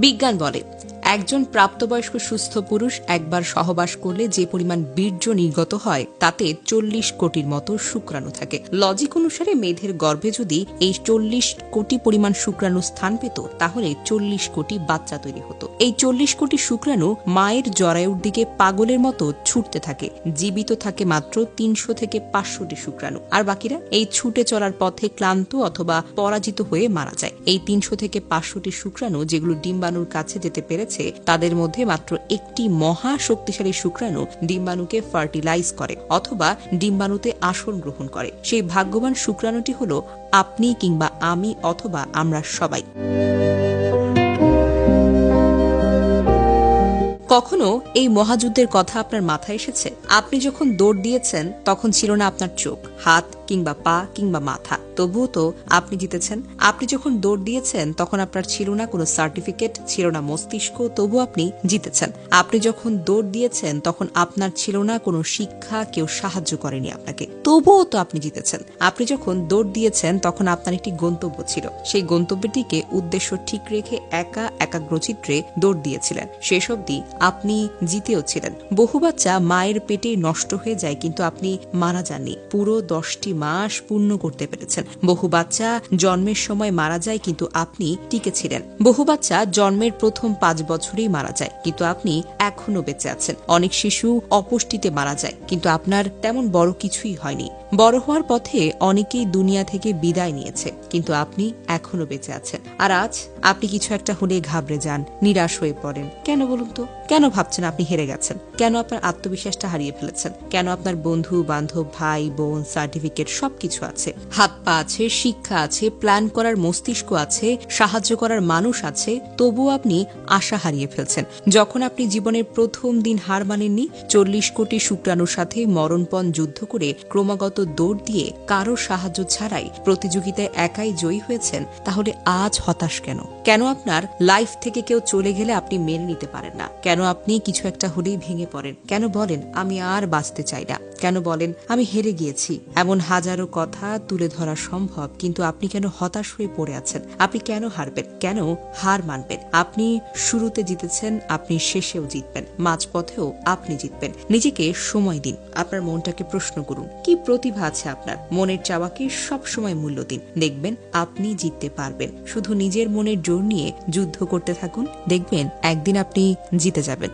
বিজ্ঞান বলে একজন প্রাপ্তবয়স্ক সুস্থ পুরুষ একবার সহবাস করলে যে পরিমাণ বীর্য নির্গত হয় তাতে 40 কোটির মতো শুক্রাণু থাকে। লজিক অনুসারে মেয়েদের গর্ভে যদি এই 40 কোটি পরিমাণ শুক্রাণু স্থান পেত তাহলে 40 কোটি বাচ্চা তৈরি হতো। এই 40 কোটি শুক্রাণু মায়ের জরায়ুর দিকে পাগলের মতো ছুটতে থাকে। জীবিত থাকে মাত্র 300 থেকে 500টি শুক্রাণু, আর বাকিরা এই ছুটে চলার পথে ক্লান্ত অথবা পরাজিত হয়ে মারা যায়। এই 300 থেকে 500টি শুক্রাণু যেগুলো ডিম্বাণুর কাছে যেতে পেরেছে তাদের মধ্যে মাত্র একটি মহা শক্তিশালী শুক্রাণু ডিম্বাণুকে ফার্টিলাইজ করে অথবা ডিম্বাণুতে আসন গ্রহণ করে। সেই ভাগ্যবান শুক্রাণুটি হলো আপনি কিংবা আমি অথবা আমরা সবাই। কখনো এই মহাযুদ্ধের কথা আপনার মাথায় এসেছে? আপনি যখন দৌড় দিয়েছেন তখন ছিল না আপনার চোখ, হাত কিংবা পা কিংবা মাথা, তবুও তো আপনি জিতেছেন। আপনি যখন দৌড় দিয়েছেন তখন আপনার ছিল না কোনো সার্টিফিকেট, ছিল না মস্তিষ্ক, তবু আপনি জিতেছেন। আপনি যখন দৌড় দিয়েছেন তখন আপনার ছিল না কোনো শিক্ষা, কেউ সাহায্য করেনি আপনাকে, তবুও তো আপনি জিতেছেন। আপনি যখন দৌড় দিয়েছেন তখন আপনার একটি গন্তব্য ছিল, সেই গন্তব্যটিকে উদ্দেশ্য ঠিক রেখে একা একাগ্রচিত্রে দৌড় দিয়েছিলেন। শেষ অবধি আপনি জিতেও ছিলেন। বহু বাচ্চা মায়ের পেটে নষ্ট হয়ে যায় কিন্তু আপনি মারা যাননি, পুরো 10টি মাস পূর্ণ করতে পেরেছেন। বহু বাচ্চা জন্মের সময় মারা যায় কিন্তু আপনি টিকে ছিলেন। বহু বাচ্চা জন্মের প্রথম 5 বছরেই মারা যায় কিন্তু আপনি এখনো বেঁচে আছেন। অনেক শিশু অপুষ্টিতে মারা যায় কিন্তু আপনার তেমন বড় কিছুই হয়নি। বড় হওয়ার পথে অনেকেই দুনিয়া থেকে বিদায় নিয়েছে কিন্তু আপনি এখনো বেঁচে আছেন। আর আজ আপনি কিছু একটা হলে ঘাবড়ে যান, নিরাশ হয়ে পড়েন। কেন বলুন তো? কেন ভাবছেন আপনি হেরে গেছেন? কেন আপনার আত্মবিশ্বাসটা হারিয়ে ফেলেছেন? কেন আপনার বন্ধু বান্ধব, ভাই বোন, সার্টিফিকেট সবকিছু আছে, হাত পা আছে, শিক্ষা আছে, প্ল্যান করার মস্তিষ্ক আছে, সাহায্য করার মানুষ আছে, তবুও আপনি আশা হারিয়ে ফেলছেন? যখন আপনি জীবনের প্রথম দিন হার মানেননি, 40 কোটি শুক্রাণুর সাথে মরণপণ যুদ্ধ করে ক্রমাগত দৌড় দিয়ে কারো সাহায্য ছাড়াই প্রতিযোগিতায় একাই জয়ী হয়েছেন, তাহলে আজ হতাশ কেন? কেন আপনার লাইফ থেকে কেউ চলে গেলে আপনি মেনে নিতে পারেন না? কেন আপনি কিছু একটা হলেই ভেঙে পড়েন? কেন বলেন আমি আর বাঁচতে চাই না? কেন বলেন আমি হেরে গিয়েছি? এমন হাজারো কথা তুলে ধরা সম্ভব, কিন্তু আপনি কেন হতাশ হয়ে পড়ে আছেন? আপনি কেন হারবেন? কেন হার মানবেন? আপনি শুরুতে জিতেছেন, আপনি শেষেও জিতবেন, মাঝপথেও আপনি জিতবেন। নিজেকে সময় দিন, আপনার মনটাকে প্রশ্ন করুন কি প্রতিভা আছে আপনার। মনের চাওয়াকে সব সময় মূল্য দিন, দেখবেন আপনি জিততে পারবেন। শুধু নিজের মনের জোর নিয়ে যুদ্ধ করতে থাকুন, দেখবেন একদিন আপনি জিতে যাবেন।